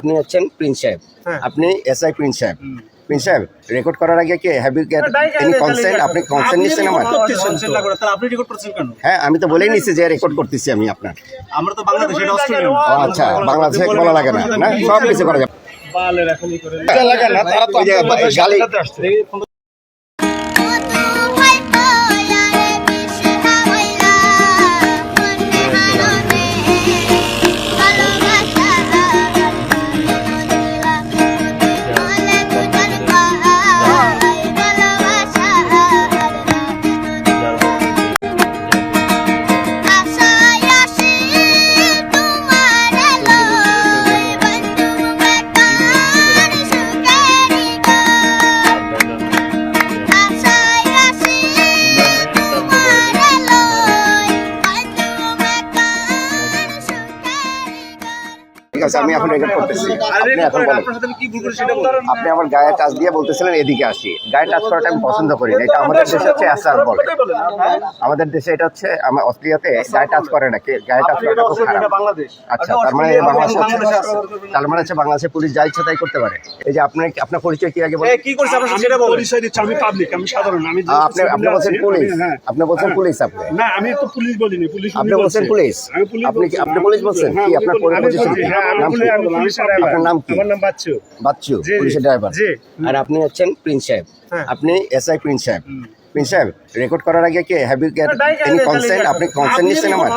আপনি হচ্ছেন প্রিন্স সাহেব, আপনি এসআই প্রিন্স সাহেব। প্রিন্স সাহেব, রেকর্ড করার আগে কি have you get any consent? আপনি কনসেন্ট নিছেন আমার? আপনি রেকর্ড করছেন কেন? হ্যাঁ, আমি তো বলেই নিছি যে রেকর্ড করতেছি আমি আপনার। আমরা তো বাংলাদেশে, এটা অস্ট্রেলিয়া। ও আচ্ছা, বাংলাদেশে বলা লাগে না, না সব কিছু করা যাবে। বালের এখনই করে লাগে না, তারা তো গালি আমি এখন রেকর্ড করতেছি। আপনি এখন বলেন, আপনি আমার গায়ে টাচ দিয়ে বলতেছিলেন এদিকে আসি। গায়ে টাচ করাটা আমি পছন্দ করি না, এটা আমাদের দেশে হচ্ছে অ্যাসাল্ট বলে। আমাদের দেশে এটা হচ্ছে, আমার অস্ট্রেলিয়াতে গায়ে টাচ করে না, গায়ে টাচ করাটা খুব খারাপ। আচ্ছা, তার মানে বাংলাদেশ হচ্ছে, তার মানে হচ্ছে বাংলাদেশে পুলিশ যা ইচ্ছা তাই করতে পারে। এই যে আপনি, আপনার পরিচয় কি আগে বলেন? কি করছে আপনার সেটা বলেন। পরিচয় দিচ্ছি, আমি পাবলিক, আমি সাধারণ। আমি আপনি বলছেন পুলিশ, আপনি বলছেন পুলিশ। আপনি না, আমি তো পুলিশ বলিনি, পুলিশ আপনি বলছেন পুলিশ, আপনি পুলিশ বলছেন কি? আপনার পরিচয় কি? আপনার নাম কি? আমার নাম বাচ্চু। বাচ্চু, পুলিশের ড্রাইভার। আর আপনি হচ্ছেন প্রিন্স সাহেব, আপনি এসআই প্রিন্স সাহেব। প্রিন্স সাহেব, রেকর্ড করার আগে কি have you get any consent? আপনি কনসেন্ট নিছেন আমার?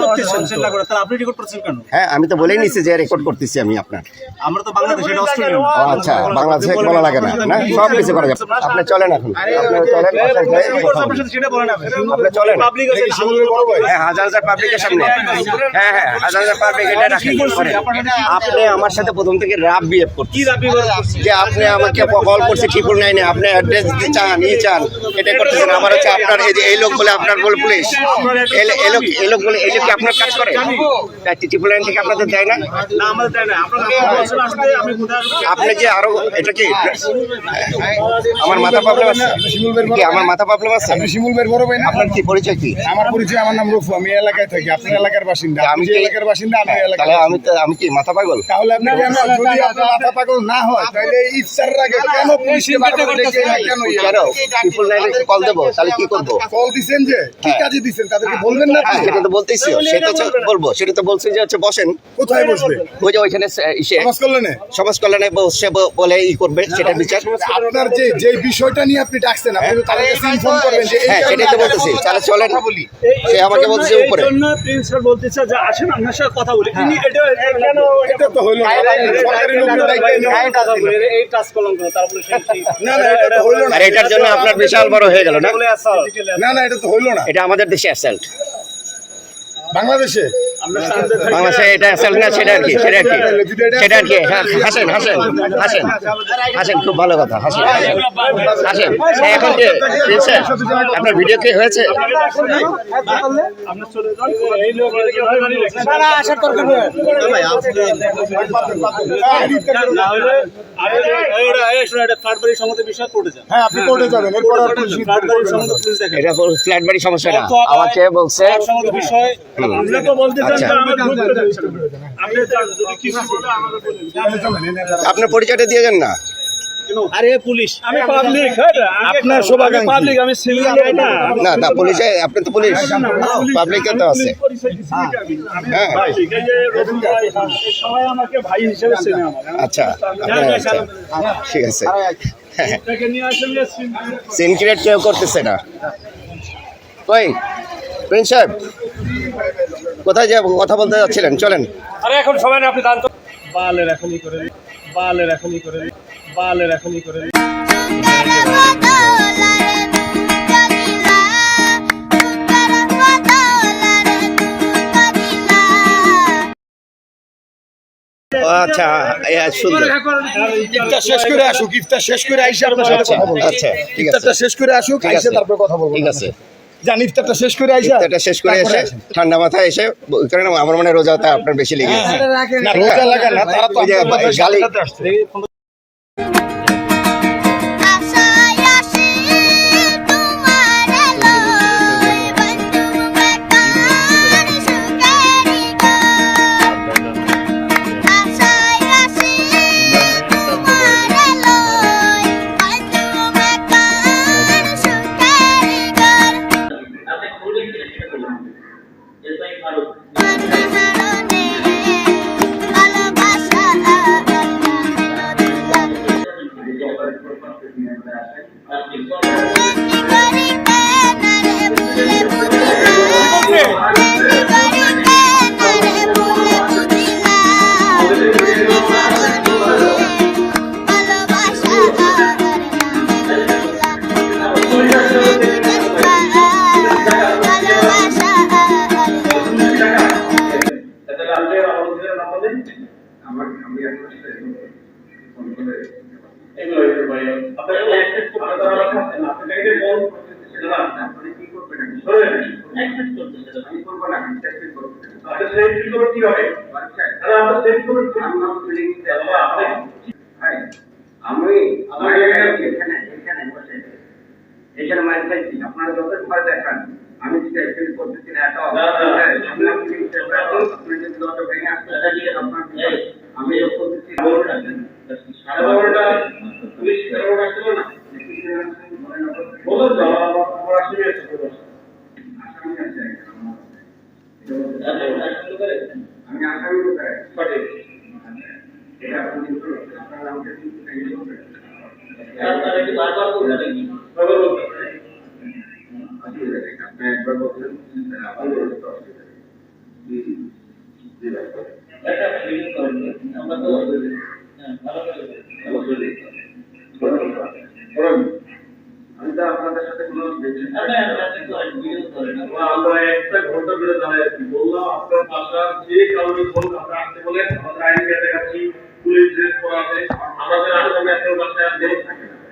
আপনি রেকর্ড করছেন কেন? হ্যাঁ, আমি তো বলেই নিছি যে রেকর্ড করতেছি আমি আপনার। আমরা তো বাংলাদেশে, এটা অস্ট্রেলিয়া। ও আচ্ছা, বাংলাদেশে বলা লাগে না, না সব কিছু করা যাবে। আপনি চলেন এখন, আপনি চলেন, সেটা বলেন। আপনি চলেন। পাবলিক আছে, হ্যাঁ, হাজার হাজার পাবলিকের সামনে। হ্যাঁ হ্যাঁ, হাজার হাজার পাবলিক, এটা রাখেন। আপনি আমার সাথে প্রথম থেকে রাফ বিহেভ করছেন। কি দাবি যে আপনি আমাকে কল করছে 999, আপনি অ্যাড্রেস চান, চান, এটা করতেছেন। আমার হচ্ছে আপনার এই লোক বলে, আপনার বলে পুলিশ, এই লোক বলে, এই লোক কি আপনার কাজ করে? 999 থেকে আপনাদের দেয় না? না, আমাদের দেয় না। আপনি যে আরো, এটা কি আমার মাথা প্রবলেম আছে কি? আমার মাথা প্রবলেম আছে? আপনি শিমুল ভাইয়ের বড় ভাই না? আপনার কি পরিচয় কি? আমার পরিচয়, আমার নাম রুফু, আমি এলাকায় থাকি। আপনার এলাকার বাসিন্দা, আমি এলাকার বাসিন্দা, আমি এলাকার। তাহলে আমি কি মাথা পাগল? তাহলে আপনি কেন, যদি আপনার মাথা পাগল না হয় তাহলে ইফতারের আগে কেন পুলিশকে বারবার ডেকে কেন ট্রিপল নাইনে কল দেবো? তাহলে কি করবো? কল দিছেন যে কি কাজে দিছেন তাদেরকে বলবেন না? সেটা তো বলতেছি, সেটা তো বলবো। সেটা তো বলছি যে হচ্ছে বসেন। কোথায় বসবে? ওই যে ওইখানে সমাজ কল্যাণে বসে বলে ই করবে, সেটা বিচার। আপনার যে বিষয়টা নিয়ে আপনি ডাকছেন, আপনি তো তাদের কাছে ইনফর্ম করবেন যে হ্যাঁ, সেটাই তো বলতেছি। তাহলে চলেন, সে আমাকে বলছে উপরে। প্রিন্সিপাল বলতেছে যে আসেন আপনার সাথে কথা বলি। তিনি এটা তো হইল না, সরকারি লোকের দায়িত্ব এই কাজ করলাম কেন? তারপরে না না, এটা তো হইল না। আর এটার জন্য আপনার বিশাল বড় হয়ে গেল না? না না, এটা তো হইল না। এটা আমাদের দেশে অ্যাসাল্ট। বাংলাদেশে বাংলাদেশে এটা অ্যাসাল্ট না, সেটা আর কি, সেটা আর কি, সেটা আর কি। হ্যাঁ, হাসেন হাসেন হাসেন হাসেন, খুব ভালো কথা, হাসেন হাসেন। এখন যে আপনার ভিডিও কি হয়েছে? হ্যাঁ, আপনি কোর্টে যাবেন। এরপর এটা ফ্ল্যাট বাড়ি সমস্যা না, আমাকে বলছে। আপনার পরিচয়টা দিয়ে যান না। আরে পুলিশ, আমি পাবলিক। আপনার শুভাকাঙ্ক্ষী পাবলিক, আমি সিভিল না। না না, পুলিশে আপনি তো পুলিশ, পাবলিকে তো আছে। হ্যাঁ, সবাই আমাকে ভাই হিসেবে চেনে। আচ্ছা, আচ্ছা, ঠিক আছে। নিয়ে সিন ক্রিয়েট কেউ করতেছে না। কই প্রিন্স সাহেব, কোথায় যে কথা বলতে যাচ্ছিলেন? চলেন। আরে এখন সময় না, আপনি জানতো। বালের এখনই করে, বালের এখনই করে, বালের এখনই করে। আচ্ছা, সুন্দর। ইফতার শেষ করে আসুক, ইফতার শেষ করে আইসা আপনার সাথে কথা বলবো। আচ্ছা, ঠিক আছে, ইফতারটা শেষ করে আসুক, আইসা তারপর কথা বলবো। ঠিক আছে, জান ইফতারটা শেষ করে আইসা, ইফতারটা শেষ করে এসে ঠান্ডা মাথায় এসে কারণ আমার মনে রোজাটা আপনার বেশি লেগে গেছে। না রোজা লাগা না, তারা তো গালি এখানে মাইক চাইছি আপনারা যত ভয় দেখান আমি যেটা অ্যাকচুয়ালি করতেছি না এত আমি করতেছি আমি আসামি সঠিক এটা আপনারা আমাকে বারবার বলতে একবার বলছেন আমরা তো আমি তো আপনাদের সাথে কোনো আমরা একটা ঘন্টা ধরে দাঁড়িয়ে আছি বললাম আপনার বাসার যে কারণে ফোন আমরা আসতে বলেন আমরা আইন দেখাচ্ছি পুলিশ ড্রেস পরা আছে আমাদের আসামে একটা বাসায় আছে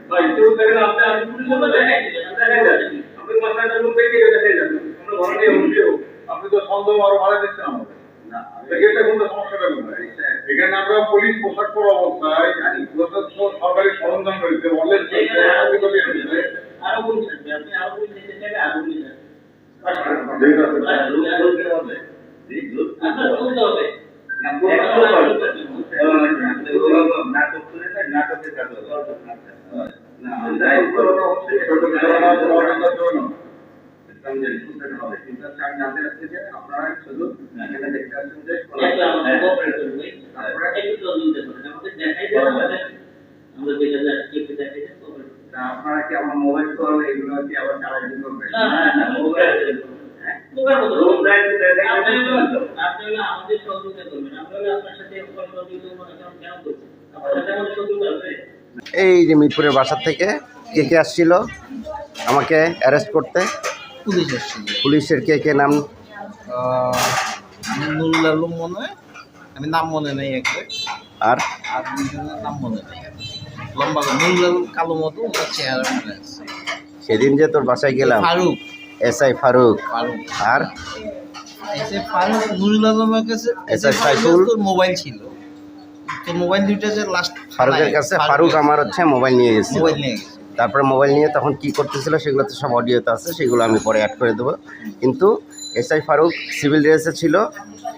ভাই কেউ দেখেন আপনি আমি পুলিশ বলতে আপনি বাসায় লোক দেখে দেখে যান আমরা ঘরে নিয়ে উঠলেও আপনি তো সন্দেহ আরো বাড়াই দিচ্ছেন আমাদের এটা কোনো সমস্যাটা নয় এখানে আমরা পুলিশ পোশাক পরা অবস্থায় সরকারি সরঞ্জাম রয়েছে অনেক আরো বলছেন আপনি আরো বলছেন আরো বলছেন আপনারা শুধু দেখতে আসছেন যে আপনারা কি আমার মোবাইল কল এগুলো কি আবার চালাইতে করবেন এই যে মিরপুরের বাসা থেকে কে কে আসছিল আমাকে অ্যারেস্ট করতে? পুলিশ আসছিল। পুলিশের কে কে নাম? নুরুল আলম মনে হয়, আমি নাম মনে নেই একবার, আর আর দুইজনের নাম মনে নেই। লম্বা নুরুল আলম কালো মতো, ওনার চেহারা মনে আছে। সেদিন যে তোর বাসায় গেলাম, ফারুক, এসআই ফারুক, ফারুক আর এসে ফারুক নুরুল আলমের কাছে এসআই সাইফুল, তোর মোবাইল ছিল, তোর মোবাইল দুইটা যে লাস্ট ফারুকের কাছে ফারুক আমার হচ্ছে মোবাইল নিয়ে গেছে। মোবাইল নিয়ে গেছে। তারপরে মোবাইল নিয়ে তখন কি করতেছিল সেগুলো তো সব অডিওতে আছে, সেগুলো আমি পরে অ্যাড করে দেবো। কিন্তু এসআই ফারুক সিভিল ড্রেসে ছিল,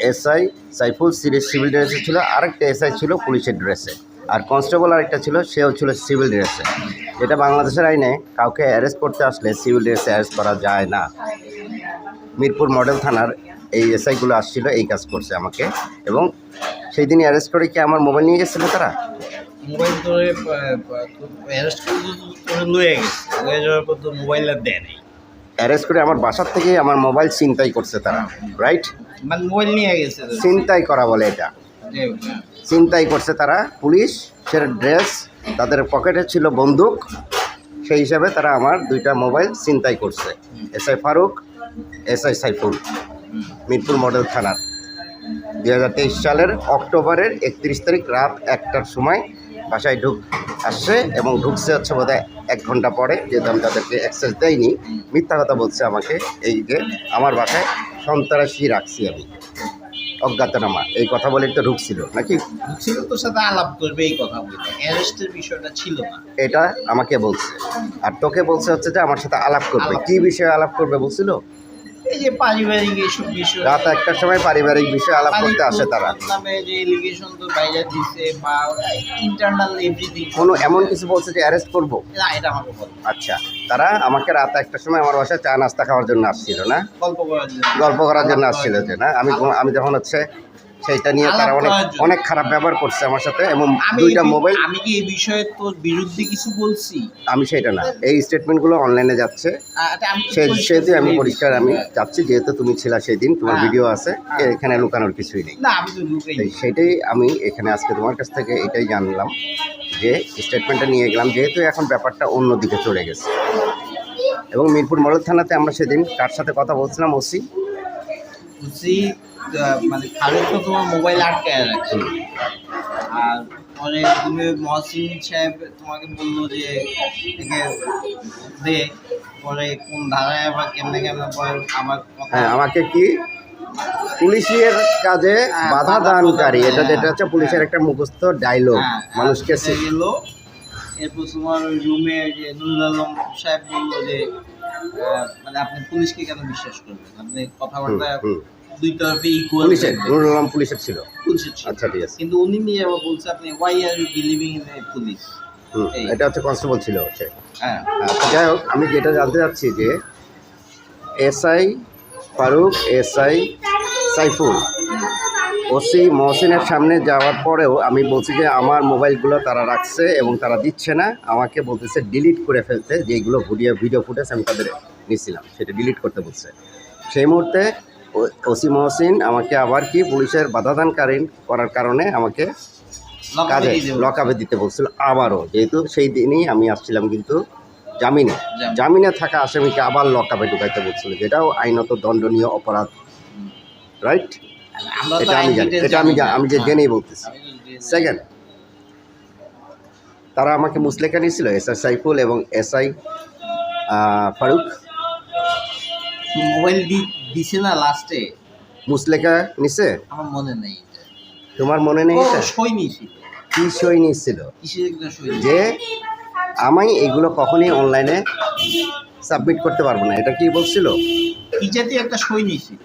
এসআই সাইফুল সিভিল ড্রেসে ছিল, আরেকটা এসআই ছিল পুলিশের ড্রেসে, আর কনস্টেবল আরেকটা ছিল, সেও ছিল সিভিল ড্রেসে। যেটা বাংলাদেশের আইনে কাউকে অ্যারেস্ট করতে আসলে সিভিল ড্রেসে অ্যারেস্ট করা যায় না। মিরপুর মডেল থানার এই এসআইগুলো আসছিল, এই কাজ করছে আমাকে, এবং সেই দিনই অ্যারেস্ট করে কি আমার মোবাইল নিয়ে গেছিলো তারা। মোবাইল ধরে অ্যারেস্ট করে লয়ে গেছে, লয়ে যাওয়ার পর তো মোবাইল আর দেয় নাই। অ্যারেস্ট করে আমার বাসার থেকেই আমার মোবাইল ছিনতাই করছে তারা, রাইট? মানে মোবাইল নিয়ে গেছে, ছিনতাই করা বলে এটা, ছিনতাই করছে তারা। পুলিশের ড্রেস, তাদের পকেটে ছিল বন্দুক, সেই হিসাবে তারা আমার দুইটা মোবাইল ছিনতাই করছে। SI Faruk, SI Saiful, Mirpur model থানার 2023 সালের অক্টোবরের 31 তারিখ রাত 1টার সময় বাসায় আসছে, এবং ঢুকছে হচ্ছে বোধহয় 1 ঘন্টা পরে, যেহেতু আমি তাদেরকে অ্যাক্সেস দেয়নি। মিথ্যা কথা বলছে আমাকে, এই যে আমার বাসায় সন্ত্রাসী রাখছি আমি, অজ্ঞাতনামা, এই কথা বলে তো ঢুকছিল নাকি? ছিল তোর সাথে আলাপ করবে, এই কথা বলতে অ্যারেস্টের বিষয়টা ছিল না, এটা আমাকে বলছে। আর তোকে বলছে হচ্ছে যে আমার সাথে আলাপ করবে। কি বিষয়ে আলাপ করবে বলছিল? এই যে পারিবারিক এইসব বিষয়, রাত 1টার সময় পারিবারিক বিষয় আলাপ করতে আসে তারা। নামে যে এলিগেশন তো বাইরে দিচ্ছে বা ইন্টারনাল এভরিথিং, কোনো এমন কিছু বলছে যে অ্যারেস্ট করবো? না এটা আমাকে বল, আচ্ছা, তারা আমাকে রাত 1টার সময় আমার বাসায় চা নাস্তা খাওয়ার জন্য আসছিল না, গল্প করার জন্য, গল্প করার জন্য আসছিল যে না, আমি যখন হচ্ছে সেইটা নিয়ে তারা আলাপ অনেক করার জন্য। অনেক খারাপ ব্যবহার করছে আমার সাথে, এবং আমি 2টা মোবাইল। আমি কি এই বিষয়ে তোর বিরুদ্ধে কিছু বলছি? আমি সেটা না, এই স্টেটমেন্টগুলো অনলাইনে যাচ্ছে, এটা আমি তো সেহেতু আমি বলে পরিষ্কার দিচ্ছি। আমি চাচ্ছি, যেহেতু তুমি ছিলা সেই দিন, তোমার হ্যাঁ। ভিডিও আছে, হ্যাঁ। এখানে লুকানোর কিছুই নেই। না আমি তো লুকাই তাই সেটাই আমি এখানে আজকে তোমার কাছ থেকে এটাই জানলাম, যে স্টেটমেন্টটা নিয়ে গেলাম, যেহেতু এখন ব্যাপারটা অন্যদিকে চলে গেছে। এবং মিরপুর মডেল থানাতে আমরা সেদিন কার সাথে কথা বলছিলাম, ওসি বুঝছি। মানে ফারুক তো তোমার মোবাইল আটকায় রাখছে, আর পরে তুমি মহসিন সাহেব তোমাকে বললো যে একে দে, পরে কোন ধারায় আবার কেমনে কেমনে পরে আবার কথা, হ্যাঁ, আমাকে কি পুলিশের কাজে বাধা দানকারী, এটা যেটা হচ্ছে পুলিশের একটা মুখস্থ ডায়লগ, মানুষকে গেল। এরপর তোমার রুমে যে নুরুল আলম সাহেব বললো যে মানে আপনি পুলিশকে কেন বিশ্বাস করবেন, আপনি কথাবার্তা দুই তরফে ইকুয়াল, পুলিশের নুরুল আলম পুলিশের ছিল। পুলিশের ছিল। আচ্ছা, ঠিক আছে। কিন্তু উনি নিয়ে আবার বলছে আপনি why are you believing in police. এই। এটা হচ্ছে কনস্টেবল ছিল হচ্ছে। হ্যাঁ আচ্ছা, যাই হোক, আমি যেটা জানতে চাচ্ছি যে SI Faruk, SI Saiful, OC মহসিনের সামনে যাওয়ার পরেও আমি বলছি যে আমার মোবাইলগুলো তারা রাখছে এবং তারা দিচ্ছে না, আমাকে বলতেছে ডিলিট করে ফেলতে, যেগুলো ভিডিও ফুটেজ আমি তাদের নিয়েছিলাম সেটা ডিলিট করতে বলছে। সেই মুহূর্তে ওসি মহসিন আমাকে আবার কি পুলিশের বাধাদানকারী করার কারণে আমাকে কাজে লকআপে দিতে বলছিল আবারও, যেহেতু সেই দিনই আমি আসছিলাম কিন্তু জামিনে থাকা আসামিকে আবার লকআপে ঢুকাইতে বলছিল, যেটাও আইনত দণ্ডনীয় অপরাধ, রাইট? এটা আমি জানি, এটা আমি যে জেনেই বলতেছি। সেকেন্ড, তারা আমাকে মুসলেখা নিয়েছিল, এসআই সাইফুল এবং এসআই ফারুক। মোবাইল দিছে না লাস্টে, মুসলেখা নিছে? আমার মনে নেই। তোমার মনে নেই? এটা সই নিয়েছিল, কি সই নিয়েছিল? কিসের একটা সই? যে আমি এগুলো কখনই অনলাইনে সাবমিট করতে পারবো না, এটা কি বলছিল? কি জাতীয় একটা সই নিয়েছিল?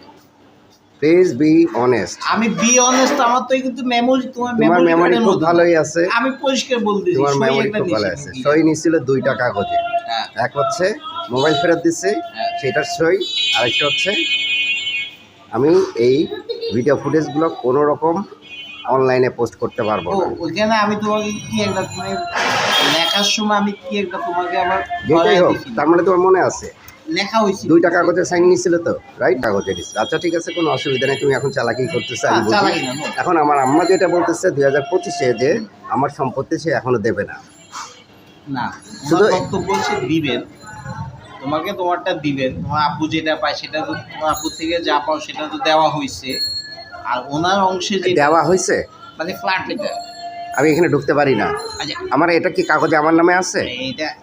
Please be honest. আমি বি অনেস্ট, আমার তো কিন্তু মেমোরি, তোমার মেমোরি খুব ভালোই আছে, আমি পরিষ্কার বলতেছি, তোমার মেমোরি খুব ভালো আছে। সই নিয়েছিল 2টা কাগজে, এক হচ্ছে মোবাইল ফেরত দিচ্ছে সেটার সই, আরেকটা হচ্ছে আমি এই ভিডিও ফুটেজগুলো কোনো রকম অনলাইনে পোস্ট করতে পারবো না। ওইখানে আমি তোমাকে কি একটা, তুমি লেখার সময় আমি কি একটা তোমাকে আবার যেটাই হোক, তার মানে তোমার মনে আছে লেখা হয়েছিল 2টা কাগজে সাইন নিয়েছিল তো, রাইট? কাগজে দিচ্ছে। আচ্ছা, ঠিক আছে, কোনো অসুবিধা নেই, তুমি এখন চালাকি করতেছো আমি বুঝি। চালাকি না, এখন আমার আম্মা যেটা বলতেছে 2025-এ যে আমার সম্পত্তি সে এখনো দেবে না, না শুধু শুধু বক্তব্য হচ্ছে দিবেন, তোমাকে তোমারটা দিবেন, তোমার আব্বু যেটা পায় সেটা তো তোমার আব্বু থেকে যা পাও সেটা তো দেওয়া হয়েছে, আর ওনার অংশে যে দেওয়া হয়েছে, মানে ফ্ল্যাট এটা, আমি এখানে ঢুকতে পারি না। আচ্ছা আমার এটা কি কাগজে আমার নামে আছে?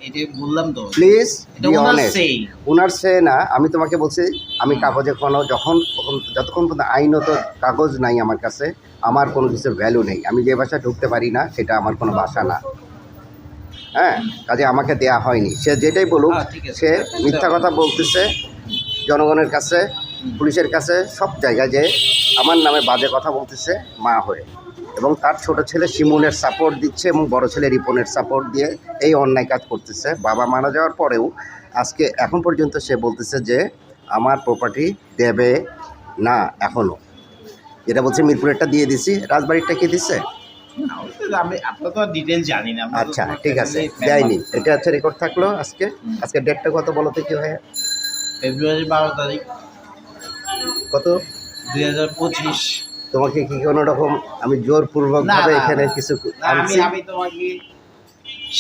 এটা বললাম তো, প্লিজ এটা বি ওনার অনেস্ট। সেই। ওনার সে না, আমি তোমাকে বলছি আমি কাগজে কোনো যতক্ষণ পর্যন্ত আইনত কাগজ নাই আমার কাছে, আমার কোনো কিছুর ভ্যালু নেই। আমি যে ভাষায় ঢুকতে পারি না সেটা আমার কোনো ভাষা না, হ্যাঁ? কাজে আমাকে দেয়া হয়নি। সে যেটাই বলুক, ঠিক আছে। সে মিথ্যা কথা বলতেছে জনগণের কাছে, পুলিশের কাছে, সব জায়গায় যে আমার নামে বাজে কথা বলতেছে মা হয়ে, এবং তার ছোট ছেলে শিমুলের সাপোর্ট দিচ্ছে এবং বড় ছেলে রিপনের সাপোর্ট দিয়ে এই অন্যায় কাজ করতেছে। বাবা মারা যাওয়ার পরেও আজকে এখন পর্যন্ত সে বলতেছে যে আমার প্রপার্টি দেবে না এখনও। যেটা বলছে মিরপুরেরটা দিয়ে দিছি, রাজবাড়িরটা কি দিচ্ছে? আমি আপনার তো ডিটেল জানি না। আচ্ছা, ঠিক আছে, দেয়নি। এটা হচ্ছে রেকর্ড থাকলো। আজকে ডেটটা কত বলো তো, কি হয়? ফেব্রুয়ারি 12 তারিখ, কত? 2025। তোমাকে কি কোনো রকম আমি জোরপূর্বকভাবে এখানে কিছু আনছি? আমি তোমাকে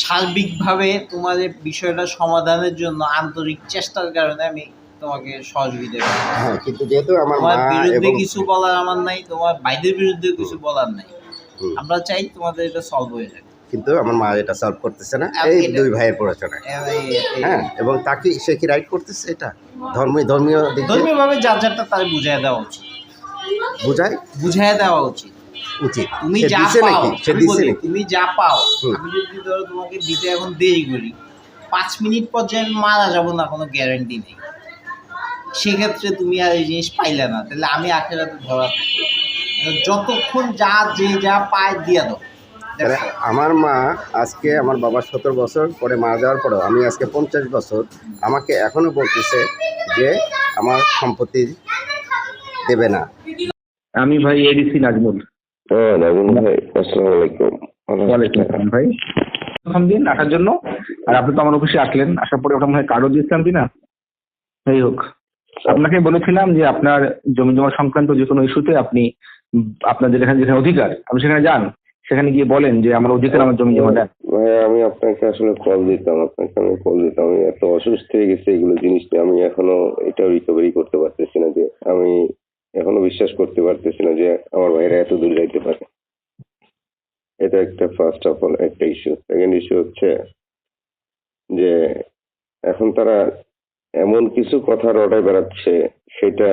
সার্বিকভাবে তোমাদের বিষয়টা সমাধানের জন্য আন্তরিক চেষ্টার কারণে আমি তোমাকে সহযোগিতা করি। হ্যাঁ, কিন্তু যেহেতু আমার মা তোমার বিরুদ্ধে এবং কিছু বলার আমার নাই, তোমার ভাইদের বিরুদ্ধে কিছু বলার নাই। আমরা চাই তোমাদের এটা সলভ হয়ে যাক, কিন্তু আমার মা এটা সলভ করতেছে না এই 2 ভাইয়ের প্ররোচনায়। হ্যাঁ, এবং তাকে সে কি রাইট করতেছে? এটা ধর্মীয় দিক দিয়ে ধর্মীয়ভাবে যার যারটা তার বুঝাই দেওয়া উচিত, বুঝাই দেওয়া উচিত। তুমি সে যা দিছে পাও, নাকি? সে আমি দিছে বলি, নাকি? তুমি যা পাও, আমি যদি ধরো তোমাকে দিতে এখন দেরি করি, 5 মিনিট পর যে আমি মারা যাবো না কোনো গ্যারান্টি নেই। সেক্ষেত্রে তুমি আর এই জিনিস পাইলে না, তাহলে আমি আখেরাতে ধরা যতক্ষণ যে যা পায় দিয়ে দাও। তাহলে আমার মা আজকে আমার বাবার 17 বছর পরে মারা যাওয়ার পরেও আমি আজকে 50 বছর আমাকে এখনো বলতেছে যে আমার সম্পত্তি দেবে না। আমি ভাই এডিসি নাজমুল। নাজমুল ভাই, আসসালামু আলাইকুম। ওয়ালাইকুম আসসালাম ভাই, প্রথম দিন আসার জন্য। আর আপনি তো আমার অফিসে আসলেন, আসার পরে ওটা মনে হয় কার্ডও দিয়েছিলাম কিনা, যাই হোক। আপনাকে বলেছিলাম যে আপনার জমি জমা সংক্রান্ত যে কোনো ইস্যুতে আপনি আপনার যেখানে অধিকার আপনি সেখানে যান, সেখানে গিয়ে বলেন যে আমার অধিকার আমার জমি জমা দেন। ভাই আমি আপনাকে আসলে কল দিতাম, আমি এত অসুস্থ হয়ে গেছি এগুলো জিনিস নিয়ে, আমি এখনো এটা রিকভারি করতে পারতেছি না, যে আমি এখনো বিশ্বাস করতে পারতেছি না যে আমার ভাইরা এত দূর যাইতে পারে। এটা একটা ফার্স্ট অফ অল একটা ইস্যু। সেকেন্ড ইস্যু হচ্ছে যে এখন তারা এমন কিছু কথা রটায় বেড়াচ্ছে, সেটা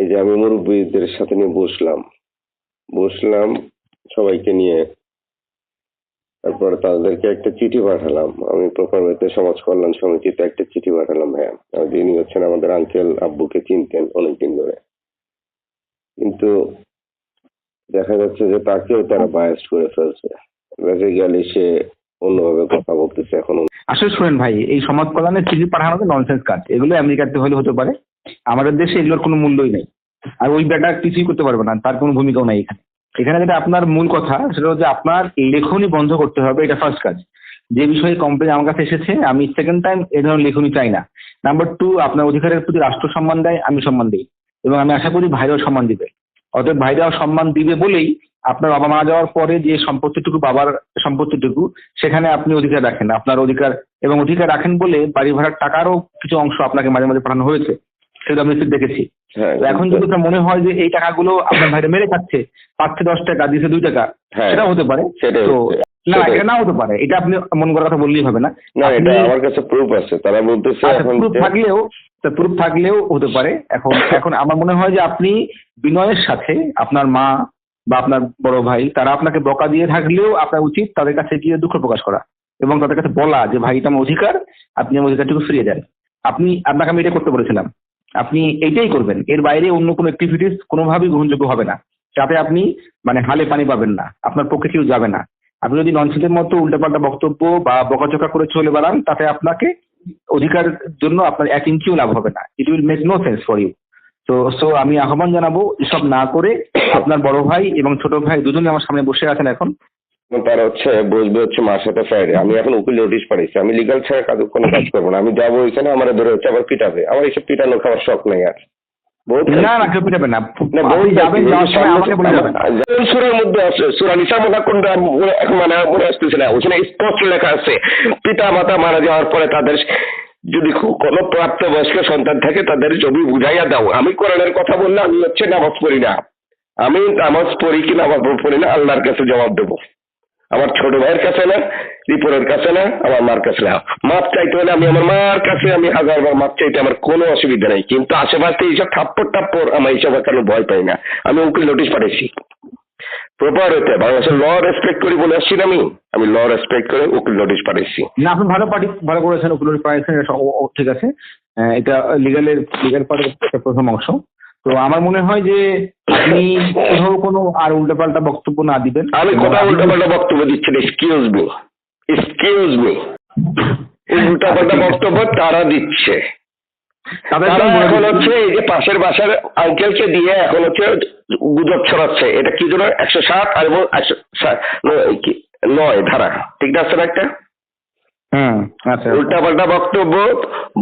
এই যে আমি মুরব্বীদের সাথে নিয়ে বসলাম সবাইকে নিয়ে, তারপর তাদেরকে একটা চিঠি পাঠালাম। আমি প্রপার ওয়েতে সমাজ কল্যাণ সমিতিতে একটা চিঠি পাঠালাম ভাইয়া, যিনি হচ্ছেন আমাদের আঙ্কেল আব্বুকে চিনতেন অনেকদিন ধরে, কিন্তু দেখা যাচ্ছে যে তাকেও তারা বায়াস করে ফেলছে। বেসিক্যালি সে অন্যভাবে কথা বলতেছে এখন। আসলে শুনেন ভাই, এই সমাজ কল্যাণের চিঠি পাঠানো ননসেন্স কাজ, এগুলো আমেরিকাতে হলে হতে পারে, আমাদের দেশে এগুলোর কোনো মূল্যই নেই। আর ওই ব্যাটা কিছুই করতে পারবে না, তার কোনো ভূমিকাও নাই এখানে। এখানে যেটা আপনার মূল কথা সেটা হচ্ছে আপনার লেখনী বন্ধ করতে হবে, এটা ফার্স্ট কাজ। যে বিষয়ে কমপ্লেন আমার কাছে এসেছে, আমি সেকেন্ড টাইম এই ধরনের লেখনী চাই না। নাম্বার 2, আপনার অধিকারের প্রতি রাষ্ট্র সম্মান দেয়, আমি সম্মান দিই, এবং আমি আশা করি ভাইরাও সম্মান দিবে। অতএব ভাইরাও সম্মান দিবে বলেই আপনার বাবা মারা যাওয়ার পরে যে সম্পত্তিটুকু, বাবার সম্পত্তিটুকু, সেখানে আপনি অধিকার রাখেন, আপনার অধিকার এবং অধিকার রাখেন বলে বাড়ি ভাড়ার টাকারও কিছু অংশ আপনাকে মাঝে মাঝে পাঠানো হয়েছে, সেটা আমি দেখেছি। এখন যদি আপনার মনে হয় যে এই টাকাগুলো আপনার ভাইরা মেরে খাচ্ছে, পাচ্ছে 10 টাকা দিয়েছে 2 টাকা, সেটাও হতে পারে। তো না, এটা নাও হতে পারে, এটা আপনি মন করার কথা বললেই হবে না। আমার কাছে প্রুফ আছে, তারা বলতেছে প্রুফ থাকলেও হতে পারে। এখন আমার মনে হয় যে আপনি বিনয়ের সাথে আপনার মা বা আপনার বড় ভাই, তারা আপনাকে বকা দিয়ে থাকলেও আপনার উচিত তাদের কাছে গিয়ে দুঃখ প্রকাশ করা এবং তাদের কাছে বলা যে ভাই, এটা আমার অধিকার, আপনি আমার অধিকারটুকু ফিরিয়ে দেন। আপনাকে আমি এটা করতে বলেছিলাম, আপনি এইটাই করবেন। এর বাইরে অন্য কোনো অ্যাক্টিভিটিস কোনোভাবেই গ্রহণযোগ্য হবে না। তাতে আপনি হালে পানি পাবেন না, আপনার পক্ষে কেউ যাবে না। আপনি যদি ননসেন্সের মতো উল্টাপাল্টা বক্তব্য বা বকাচকা করে চলে বেড়ান, তাতে আপনাকে অধিকারের জন্য আপনার 1 ইঞ্চিও লাভ হবে না। It will make no sense for you. So আমি আহ্বান জানাবো, এসব না করে আপনার বড় ভাই এবং ছোট ভাই দুজনে আমার সামনে বসে আছেন এখন, তারা বসবে মার সাথে ফ্রাইডে। আমি এখন উকিল নোটিশ পাঠাইছি, আমি লিগাল ছাড়া কোনো কাজ করবো না। আমি যাবো ওইখানে, আমার ধরে হচ্ছে আবার পিটাবে। আমার এইসব পিটানো খাওয়ার শখ নেই আর। না কেউ পিটাবে না, সুরের মধ্যে আছে, সুরা নিসার মধ্যে কোনটা এখন মনে আসতেছে না, ওখানে স্পষ্ট লেখা আছে পিতা মাতা মারা যাওয়ার পরে তাদের যদি কোনো প্রাপ্তবয়স্ক সন্তান থাকে তাদের জমি বুঝাইয়া দাও। আমি কোরআনের কথা বললে আমি নামাজ পড়ি না, আমি নামাজ পড়ি কি নামাজ পড়ি না আল্লাহর কাছে জবাব দেবো। আমার ছোট ভাইয়ের কাছে না, রিপোর্টের কাছে না, আমার মার কাছে না। মাপ চাইতে হলে আমি আমার মার কাছে আমি 1000বার মাপ চাইতে আমার কোনো অসুবিধা নেই, কিন্তু আশেপাশে এইসব থাপ্পড় আমার এইসব কেন ভয় পাই না। আমি উকিল নোটিশ পাঠাইছি প্রপার হতে, বাংলাদেশের ল রেসপেক্ট করি বলে আসছি না, আমি ল রেসপেক্ট করে উকিল নোটিশ পাঠাইছি। না, আপনি ভালো করেছেন, উকিল নোটিশ পাঠিয়েছেন, ঠিক আছে। এটা লিগাল পার্টের প্রথম অংশ। তো আমার মনে হয় যে আপনি কোনো আর উল্টাপাল্টা বক্তব্য না দিবেন। আমি কোথাও উল্টাপাল্টা বক্তব্য দিচ্ছি না, এক্সকিউজ মি। উল্টাপাল্টা বক্তব্য তারা দিচ্ছে। এখন এই যে পাশের বাসার আঙ্কেলকে দিয়ে এখন গুজব ছড়াচ্ছে। এটা কি জন্য 107 আর 109 ধারা, ঠিক আছে না? একটা উল্টাপাল্টা বক্তব্য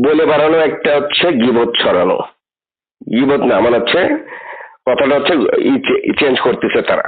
বলে বাড়ানো, একটা গীবত ছড়ানো। গীবত না, কথাটা চেঞ্জ করতেছে তারা।